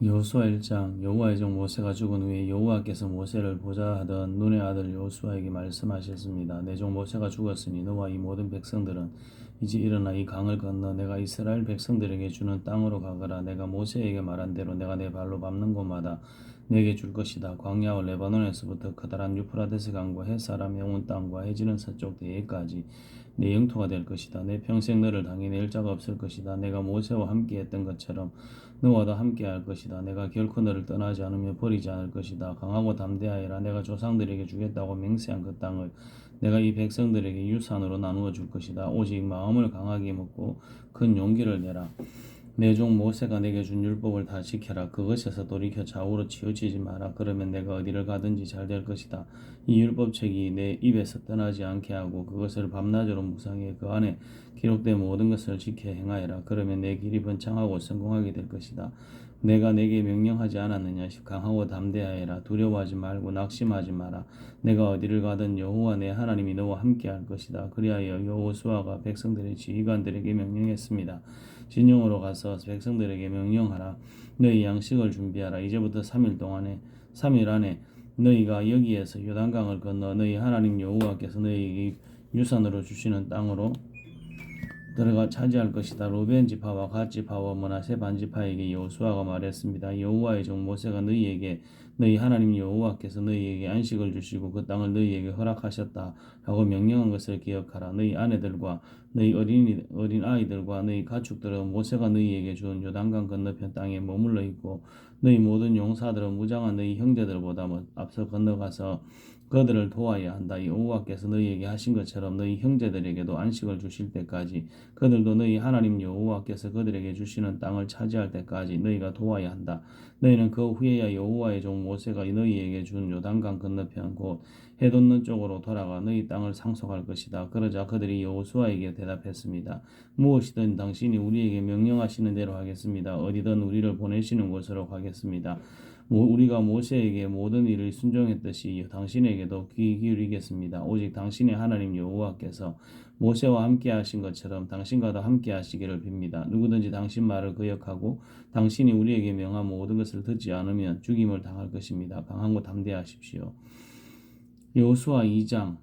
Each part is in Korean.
여호수아 1장. 여호와의 종 모세가 죽은 후에 여호와께서 모세를 보좌 하던 눈의 아들 여호수아에게 말씀하셨습니다. 내 종 모세가 죽었으니 너와 이 모든 백성들은 이제 일어나 이 강을 건너 내가 이스라엘 백성들에게 주는 땅으로 가거라. 내가 모세에게 말한 대로 내가 내 발로 밟는 곳마다 내게 줄 것이다. 광야와 레바논에서부터 커다란 유프라데스 강과 햇사람의 온 땅과 해지는 서쪽 대해까지 내 영토가 될 것이다. 내 평생 너를 당해 일자가 없을 것이다. 내가 모세와 함께했던 것처럼 너와도 함께할 것이다. 내가 결코 너를 떠나지 않으며 버리지 않을 것이다. 강하고 담대하여라. 내가 조상들에게 주겠다고 맹세한 그 땅을 내가 이 백성들에게 유산으로 나누어 줄 것이다. 오직 마음을 강하게 먹고 큰 용기를 내라. 내 종 모세가 내게 준 율법을 다 지켜라. 그것에서 돌이켜 좌우로 치우치지 마라. 그러면 내가 어디를 가든지 잘 될 것이다. 이 율법책이 내 입에서 떠나지 않게 하고 그것을 밤낮으로 묵상해 그 안에 기록된 모든 것을 지켜 행하여라. 그러면 내 길이 번창하고 성공하게 될 것이다. 내가 내게 명령하지 않았느냐? 강하고 담대하여라. 두려워하지 말고 낙심하지 마라. 내가 어디를 가든 여호와 내 하나님이 너와 함께할 것이다. 그리하여 여호수아가 백성들의 지휘관들에게 명령했습니다. 진영으로 가서 백성들에게 명령하라. 너희 양식을 준비하라. 이제부터 3일 안에 너희가 여기에서 요단강을 건너 너희 하나님 여호와께서 너희에게 유산으로 주시는 땅으로 들어가 차지할 것이다. 루벤 지파와 갓 지파와 므낫세 반 지파에게 여호수아가 말했습니다. 여호와의 종 모세가 너희에게 너희 하나님 여호와께서 너희에게 안식을 주시고 그 땅을 너희에게 허락하셨다 하고 명령한 것을 기억하라. 너희 아내들과 너희 어린 아이들과 너희 가축들은 모세가 너희에게 준 요단강 건너편 땅에 머물러 있고 너희 모든 용사들은 무장한 너희 형제들보다 앞서 건너가서 그들을 도와야 한다. 여호와께서 너희에게 하신 것처럼 너희 형제들에게도 안식을 주실 때까지 그들도 너희 하나님 여호와께서 그들에게 주시는 땅을 차지할 때까지 너희가 도와야 한다. 너희는 그 후에야 여호와의 종 모세가 너희에게 준 요단강 건너편 곧 해돋는 쪽으로 돌아가 너희 땅을 상속할 것이다. 그러자 그들이 여호수아에게 대답했습니다. 무엇이든 당신이 우리에게 명령하시는 대로 하겠습니다. 어디든 우리를 보내시는 곳으로 가겠습니다. 우리가 모세에게 모든 일을 순종했듯이 당신에게도 귀 기울이겠습니다. 오직 당신의 하나님 여호와께서 모세와 함께 하신 것처럼 당신과도 함께 하시기를 빕니다. 누구든지 당신 말을 거역하고 당신이 우리에게 명한 모든 것을 듣지 않으면 죽임을 당할 것입니다. 강하고 담대하십시오. 여호수아 2장.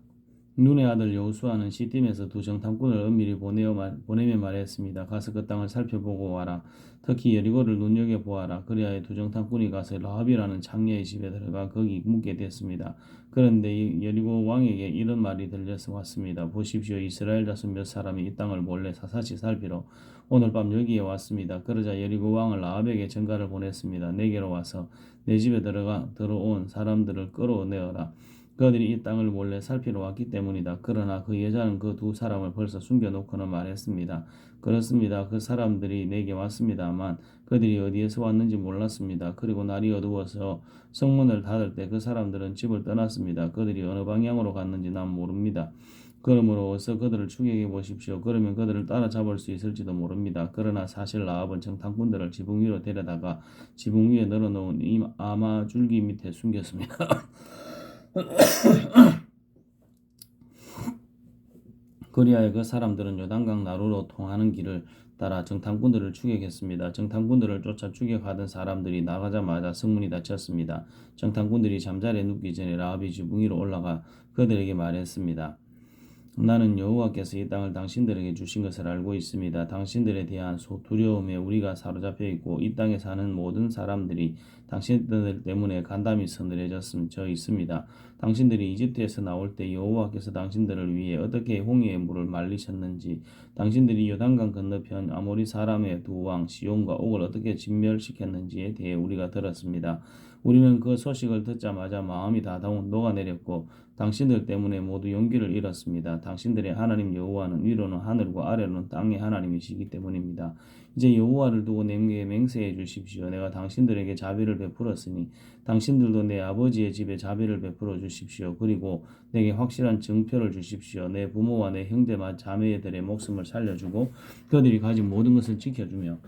눈의 아들 여호수아는 시딤에서 두 정탐꾼을 은밀히 보내며 말했습니다. 가서 그 땅을 살펴보고 와라. 특히 여리고를 눈여겨보아라. 그리하여 두 정탐꾼이 가서 라합이라는 장녀의 집에 들어가 거기 묵게 됐습니다. 그런데 여리고 왕에게 이런 말이 들려서 왔습니다. 보십시오. 이스라엘 자손 몇 사람이 이 땅을 몰래 사사시 살피러 오늘 밤 여기에 왔습니다. 그러자 여리고 왕은 라합에게 전가를 보냈습니다. 내게로 와서 내 집에 들어온 사람들을 끌어내어라. 그들이 이 땅을 몰래 살피러 왔기 때문이다. 그러나 그 여자는 그 두 사람을 벌써 숨겨놓고는 말했습니다. 그렇습니다. 그 사람들이 내게 왔습니다만 그들이 어디에서 왔는지 몰랐습니다. 그리고 날이 어두워서 성문을 닫을 때 그 사람들은 집을 떠났습니다. 그들이 어느 방향으로 갔는지 난 모릅니다. 그러므로 어서 그들을 추격해 보십시오. 그러면 그들을 따라잡을 수 있을지도 모릅니다. 그러나 사실 라합은 정탐꾼들을 지붕 위로 데려다가 지붕 위에 널어놓은 이 아마 줄기 밑에 숨겼습니다. 그리하여 그 사람들은 요단강 나루로 통하는 길을 따라 정탐꾼들을 추격했습니다. 정탐꾼들을 쫓아 추격하던 사람들이 나가자마자 성문이 닫혔습니다. 정탐꾼들이 잠자리에 눕기 전에 라합이 지붕 위로 올라가 그들에게 말했습니다. 나는 여호와께서 이 땅을 당신들에게 주신 것을 알고 있습니다. 당신들에 대한 두려움에 우리가 사로잡혀 있고 이 땅에 사는 모든 사람들이 당신들 때문에 간담이 서늘해져 있습니다. 당신들이 이집트에서 나올 때 여호와께서 당신들을 위해 어떻게 홍해의 물을 말리셨는지, 당신들이 요단강 건너편 아모리 사람의 두 왕 시온과 옥을 어떻게 진멸시켰는지에 대해 우리가 들었습니다. 우리는 그 소식을 듣자마자 마음이 다 녹아내렸고 당신들 때문에 모두 용기를 잃었습니다. 당신들의 하나님 여호와는 위로는 하늘과 아래로는 땅의 하나님이시기 때문입니다. 이제 여호와를 두고 내게 맹세해 주십시오. 내가 당신들에게 자비를 베풀었으니 당신들도 내 아버지의 집에 자비를 베풀어 주십시오. 그리고 내게 확실한 증표를 주십시오. 내 부모와 내 형제와 자매들의 목숨을 살려주고 그들이 가진 모든 것을 지켜주며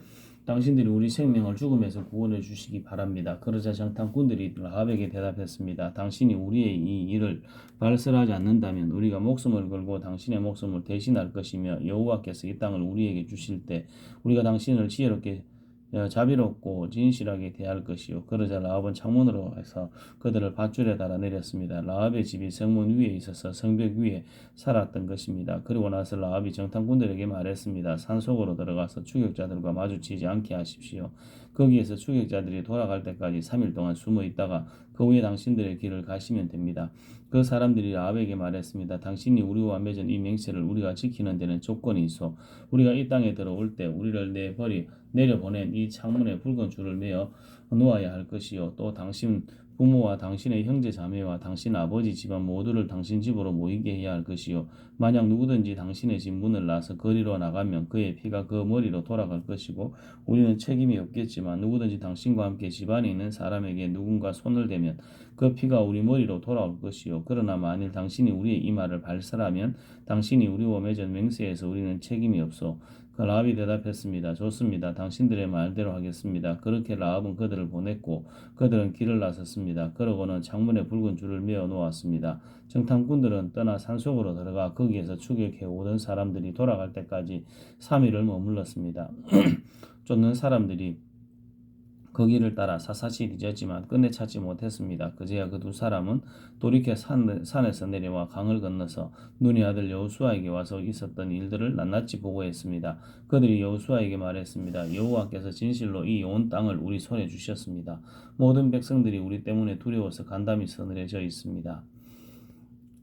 당신들이 우리 생명을 죽음에서 구원해 주시기 바랍니다. 그러자 정탐꾼들이 라합에게 대답했습니다. 당신이 우리의 이 일을 발설하지 않는다면 우리가 목숨을 걸고 당신의 목숨을 대신할 것이며 여호와께서 이 땅을 우리에게 주실 때 우리가 당신을 지혜롭게 자비롭고 진실하게 대할 것이요. 그러자 라합은 창문으로 해서 그들을 밧줄에 달아 내렸습니다. 라합의 집이 성문 위에 있어서 성벽 위에 살았던 것입니다. 그리고 나서 라합이 정탐꾼들에게 말했습니다. 산속으로 들어가서 추격자들과 마주치지 않게 하십시오. 거기에서 추격자들이 돌아갈 때까지 3일 동안 숨어 있다가 그 후에 당신들의 길을 가시면 됩니다. 그 사람들이 라합에게 말했습니다. 당신이 우리와 맺은 이 맹세를 우리가 지키는 데는 조건이 있어. 우리가 이 땅에 들어올 때 우리를 내려보낸 이 창문에 붉은 줄을 매어 놓아야 할 것이요. 또 당신 부모와 당신의 형제 자매와 당신 아버지 집안 모두를 당신 집으로 모이게 해야 할 것이요. 만약 누구든지 당신의 집 문을 나서 거리로 나가면 그의 피가 그 머리로 돌아갈 것이고 우리는 책임이 없겠지만 누구든지 당신과 함께 집안에 있는 사람에게 누군가 손을 대면 그 피가 우리 머리로 돌아올 것이요. 그러나 만일 당신이 우리의 이마를 발설하면 당신이 우리와 맺은 맹세에서 우리는 책임이 없어. 그 라합이 대답했습니다. 좋습니다. 당신들의 말대로 하겠습니다. 그렇게 라합은 그들을 보냈고 그들은 길을 나섰습니다. 그러고는 창문에 붉은 줄을 메어 놓았습니다. 정탐꾼들은 떠나 산속으로 들어가 거기에서 추격해 오던 사람들이 돌아갈 때까지 3일을 머물렀습니다. 쫓는 사람들이 거기를 따라 사사시 뒤졌지만 끝내 찾지 못했습니다. 그제야 그 두 사람은 돌이켜 산에서 내려와 강을 건너서 눈의 아들 여호수아에게 와서 있었던 일들을 낱낱이 보고했습니다. 그들이 여호수아에게 말했습니다. 여호와께서 진실로 이 온 땅을 우리 손에 주셨습니다. 모든 백성들이 우리 때문에 두려워서 간담이 서늘해져 있습니다.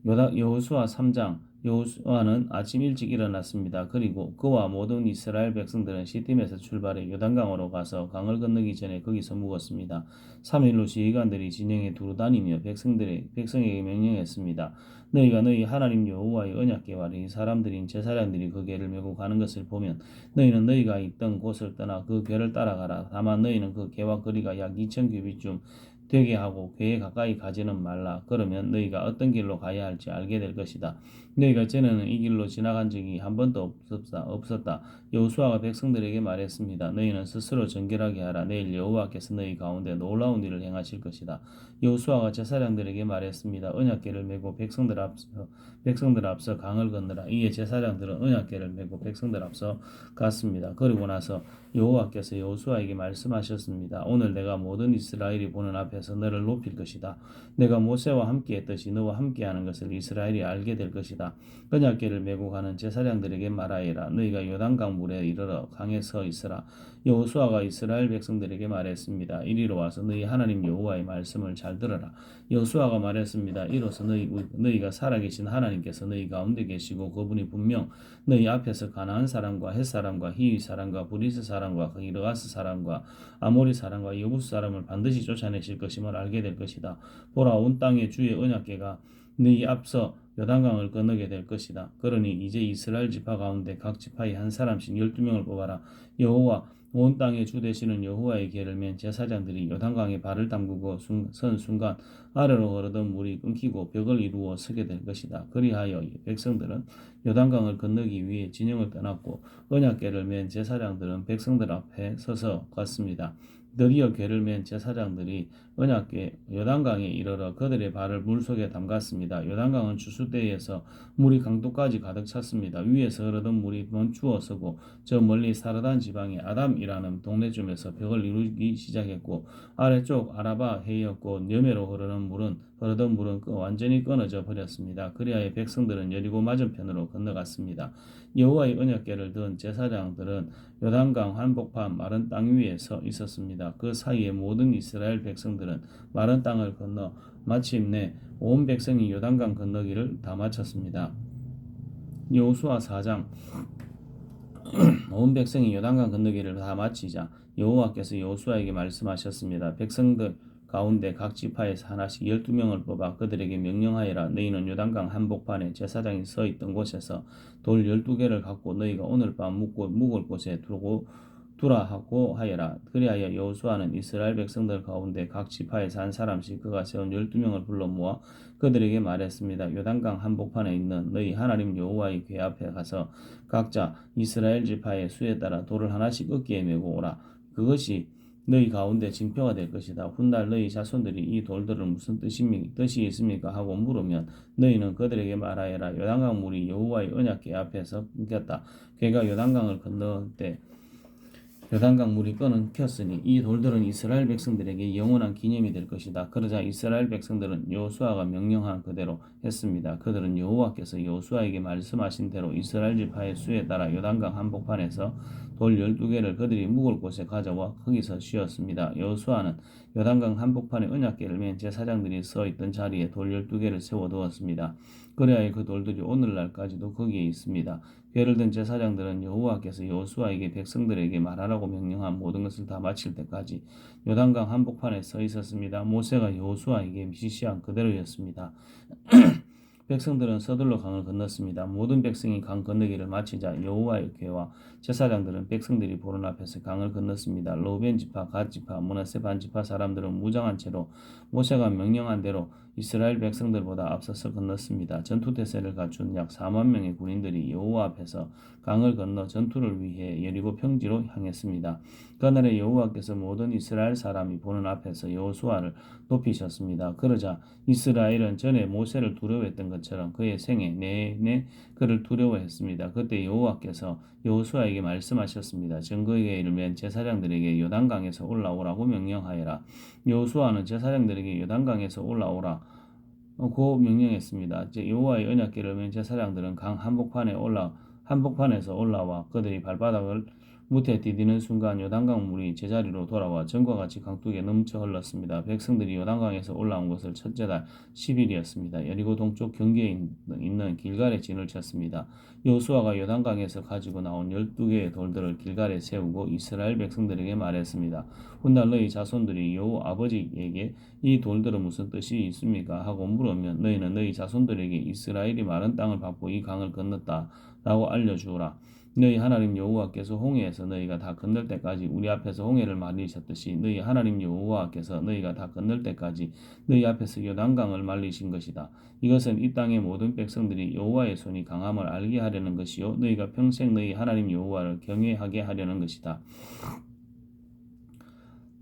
여호수아 3장. 여호수아는 아침 일찍 일어났습니다. 그리고 그와 모든 이스라엘 백성들은 시팀에서 출발해 요단강으로 가서 강을 건너기 전에 거기서 묵었습니다. 3일로 지휘관들이 진영에 두루 다니며 백성에게 명령했습니다. 너희가 너희 하나님 여호와의 언약궤와 이 사람들인 제사장들이 그 궤를 메고 가는 것을 보면 너희는 너희가 있던 곳을 떠나 그 궤를 따라가라. 다만 너희는 그 궤와 거리가 약 2,000규빗쯤 되게 하고 궤에 가까이 가지는 말라. 그러면 너희가 어떤 길로 가야 할지 알게 될 것이다. 너희가 전에는 이 길로 지나간 적이 한 번도 없었다. 여호수아가 백성들에게 말했습니다. 너희는 스스로 정결하게 하라. 내일 여호와께서 너희 가운데 놀라운 일을 행하실 것이다. 여호수아가 제사장들에게 말했습니다. 언약궤를 메고 백성들 앞서 강을 건너라. 이에 제사장들은 언약궤를 메고 백성들 앞서 갔습니다. 그리고 나서 여호와께서 여호수아에게 말씀하셨습니다. 오늘 내가 모든 이스라엘이 보는 앞에서 너를 높일 것이다. 내가 모세와 함께 했듯이 너와 함께하는 것을 이스라엘이 알게 될 것이다. 언약궤를 메고 가는 제사장들에게 말하여라. 너희가 요단강 물에 이르러 강에 서 있으라. 여호수아가 이스라엘 백성들에게 말했습니다. 이리로 와서 너희 하나님 여호와의 말씀을 잘 들어라. 여호수아가 말했습니다. 이로써 너희가 살아계신 하나님께서 너희 가운데 계시고 그분이 분명 너희 앞에서 가나안 사람과 헷 사람과 히위 사람과 브리스 사람과 기르가스 사람과 아모리 사람과 여부스 사람을 반드시 쫓아내실 것임을 알게 될 것이다. 보라, 온 땅의 주의 언약궤가 너희 앞서 요단강을 건너게 될 것이다. 그러니 이제 이스라엘 지파 가운데 각 지파에 한 사람씩 12명을 뽑아라. 여호와 온 땅의 주 되시는 여호와의 궤를 맨 제사장들이 요단강에 발을 담그고 선 순간 아래로 흐르던 물이 끊기고 벽을 이루어 서게 될 것이다. 그리하여 백성들은 요단강을 건너기 위해 진영을 떠났고 언약궤를 맨 제사장들은 백성들 앞에 서서 갔습니다. 드디어 궤를 맨 제사장들이 언약궤 요단강에 이르러 그들의 발을 물속에 담갔습니다. 요단강은 추수때에서 물이 강도까지 가득 찼습니다. 위에서 흐르던 물이 멈추어 서고 저 멀리 사르단 지방의 아담이라는 동네쯤에서 벽을 이루기 시작했고 아래쪽 아라바 해였고 여매로 흐르던 물은 완전히 끊어져 버렸습니다. 그리하여 백성들은 여리고 맞은편으로 건너갔습니다. 여호와의 언약궤를 든 제사장들은 요단강 한복판 마른 땅 위에 서 있었습니다. 그 사이에 모든 이스라엘 백성들은 마른 땅을 건너 마침내 온 백성이 요단강 건너기를 다 마쳤습니다. 여호수아 4장. 온 백성이 요단강 건너기를 다 마치자 여호와께서 여호수아에게 말씀하셨습니다. 백성들 가운데 각 지파에서 하나씩 12명을 뽑아 그들에게 명령하여라. 너희는 요단강 한복판에 제사장이 서 있던 곳에서 돌 12개를 갖고 너희가 오늘 밤 묵을 곳에 두라 하고 하여라. 그리하여 여호수아는 이스라엘 백성들 가운데 각 지파에서 한 사람씩 그가 세운 12명을 불러 모아 그들에게 말했습니다. 요단강 한복판에 있는 너희 하나님 여호와의 궤 앞에 가서 각자 이스라엘 지파의 수에 따라 돌을 하나씩 어깨에 메고 오라. 그것이 너희 가운데 징표가 될 것이다. 훗날 너희 자손들이 이 돌들은 무슨 뜻이 있습니까? 하고 물으면 너희는 그들에게 말하여라. 요단강 물이 여호와의 언약궤 앞에서 끊겼다. 궤가 요단강을 건널 때 요단강 물이 끊겼으니 이 돌들은 이스라엘 백성들에게 영원한 기념이 될 것이다. 그러자 이스라엘 백성들은 여호수아가 명령한 그대로 했습니다. 그들은 여호와께서 여호수아에게 말씀하신 대로 이스라엘 지파의 수에 따라 요단강 한복판에서 돌 12개를 그들이 묵을 곳에 가져와 거기서 쉬었습니다. 여호수아는 요단강 한복판에 언약궤를 맨 제사장들이 서 있던 자리에 돌 12개를 세워두었습니다. 그래야 그 돌들이 오늘날까지도 거기에 있습니다. 궤를 든 제사장들은 여호와께서 여호수아에게 백성들에게 말하라고 명령한 모든 것을 다 마칠 때까지 요단강 한복판에 서 있었습니다. 모세가 여호수아에게 지시한 그대로였습니다. 백성들은 서둘러 강을 건넜습니다. 모든 백성이 강 건너기를 마치자 여호와의 궤와 제사장들은 백성들이 보는 앞에서 강을 건넜습니다. 로벤 지파, 갓 지파, 므낫세 반 지파 사람들은 무장한 채로 모세가 명령한 대로 이스라엘 백성들보다 앞서서 건넜습니다. 전투태세를 갖춘 약 4만 명의 군인들이 여호와 앞에서 강을 건너 전투를 위해 여리고 평지로 향했습니다. 그날에 여호와께서 모든 이스라엘 사람이 보는 앞에서 여호수아를 높이셨습니다. 그러자 이스라엘은 전에 모세를 두려워했던 것처럼 그의 생애 내내 그를 두려워했습니다. 그때 여호와께서 여호수아에게 말씀하셨습니다. 증거의 일을 맨 제사장들에게 요단강에서 올라오라고 명령하여라. 여호수아는 제사장들에게 요단강에서 올라오라 고 명령했습니다. 여호와의 언약궤를 맨 제사장들은 강 한복판에서 올라와 그들이 발바닥을 무태 디디는 순간 요단강 물이 제자리로 돌아와 전과 같이 강둑에 넘쳐 흘렀습니다. 백성들이 요단강에서 올라온 것을 첫째 달 10일이었습니다. 여리고 동쪽 경계에 있는 길갈에 진을 쳤습니다. 여호수아가 요단강에서 가지고 나온 12개의 돌들을 길갈에 세우고 이스라엘 백성들에게 말했습니다. 훗날 너희 자손들이 여호 아버지에게 이 돌들은 무슨 뜻이 있습니까? 하고 물으면 너희는 너희 자손들에게 이스라엘이 마른 땅을 밟고 이 강을 건넜다 라고 알려주라. 너희 하나님 여호와께서 홍해에서 너희가 다 건널 때까지 우리 앞에서 홍해를 말리셨듯이 너희 하나님 여호와께서 너희가 다 건널 때까지 너희 앞에서 요단강을 말리신 것이다. 이것은 이 땅의 모든 백성들이 여호와의 손이 강함을 알게 하려는 것이요 너희가 평생 너희 하나님 여호와를 경외하게 하려는 것이다.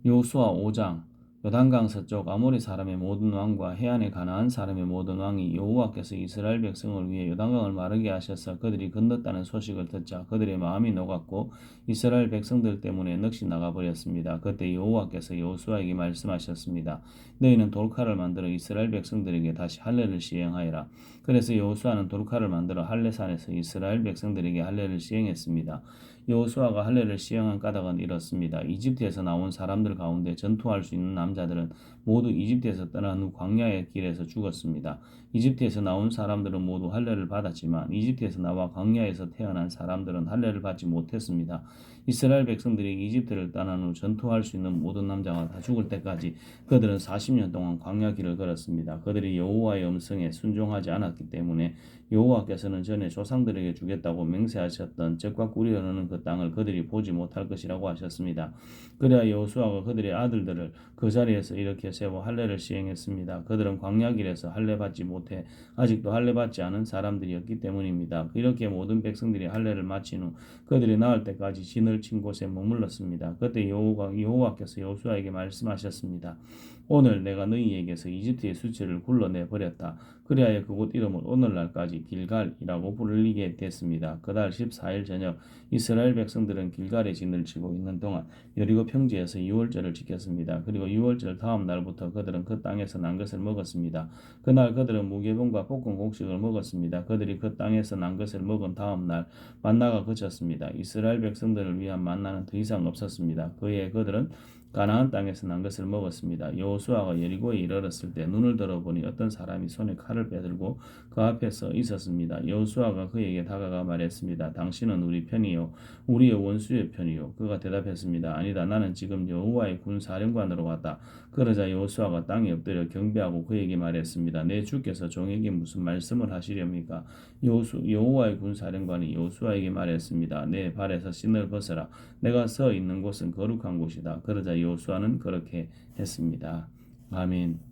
여호수아 5장 요단강 서쪽 아모리 사람의 모든 왕과 해안의 가나안 사람의 모든 왕이 여호와께서 이스라엘 백성을 위해 요단강을 마르게 하셔서 그들이 건넜다는 소식을 듣자 그들의 마음이 녹았고 이스라엘 백성들 때문에 넋이 나가버렸습니다. 그때 여호와께서 여호수아에게 말씀하셨습니다. 너희는 돌칼을 만들어 이스라엘 백성들에게 다시 할례를 시행하여라. 그래서 여호수아는 돌칼을 만들어 할례산에서 이스라엘 백성들에게 할례를 시행했습니다. 여호수아가 할례를 시행한 까닭은 이렇습니다. 이집트에서 나온 사람들 가운데 전투할 수 있는 남자들은 모두 이집트에서 떠난 후 광야의 길에서 죽었습니다. 이집트에서 나온 사람들은 모두 할례를 받았지만 이집트에서 나와 광야에서 태어난 사람들은 할례를 받지 못했습니다. 이스라엘 백성들이 이집트를 떠난 후 전투할 수 있는 모든 남자가 다 죽을 때까지 그들은 40년 동안 광야 길을 걸었습니다. 그들이 여호와의 음성에 순종하지 않았기 때문에 여호와께서는 전에 조상들에게 주겠다고 맹세하셨던 젖과 꿀이 흐르는 그 땅을 그들이 보지 못할 것이라고 하셨습니다. 그래야 여호수아가 그들의 아들들을 그 자리에서 일으켜 세워 할례를 시행했습니다. 그들은 광야길에서 할례 받지 못해 아직도 할례 받지 않은 사람들이었기 때문입니다. 이렇게 모든 백성들이 할례를 마친 후 그들이 나을 때까지 진을 친 곳에 머물렀습니다. 그때 여호와께서 여호수아에게 말씀하셨습니다. 오늘 내가 너희에게서 이집트의 수치를 굴러내 버렸다. 그리하여 그곳 이름을 오늘날까지 길갈이라고 불리게 됐습니다. 그달 14일 저녁 이스라엘 백성들은 길갈에 진을 치고 있는 동안 여리고 평지에서 유월절을 지켰습니다. 그리고 유월절 다음 날부터 그들은 그 땅에서 난 것을 먹었습니다. 그날 그들은 무교병과 볶은 곡식을 먹었습니다. 그들이 그 땅에서 난 것을 먹은 다음 날 만나가 그쳤습니다. 이스라엘 백성들을 위한 만나는 더 이상 없었습니다. 그에 그들은 가나안 땅에서 난 것을 먹었습니다. 여호수아가 여리고에 이르렀을 때 눈을 들어보니 어떤 사람이 손에 칼을 빼들고 그 앞에 서 있었습니다. 여호수아가 그에게 다가가 말했습니다. 당신은 우리 편이요 우리의 원수의 편이요. 그가 대답했습니다. 아니다. 나는 지금 여호와의 군 사령관으로 왔다. 그러자 여호수아가 땅에 엎드려 경배하고 그에게 말했습니다. 내 주께서 종에게 무슨 말씀을 하시렵니까? 여호와의 군 사령관이 여호수아에게 말했습니다. 내 발에서 신을 벗어라. 내가 서 있는 곳은 거룩한 곳이다. 그러자 여호수아는 그렇게 했습니다. 아멘.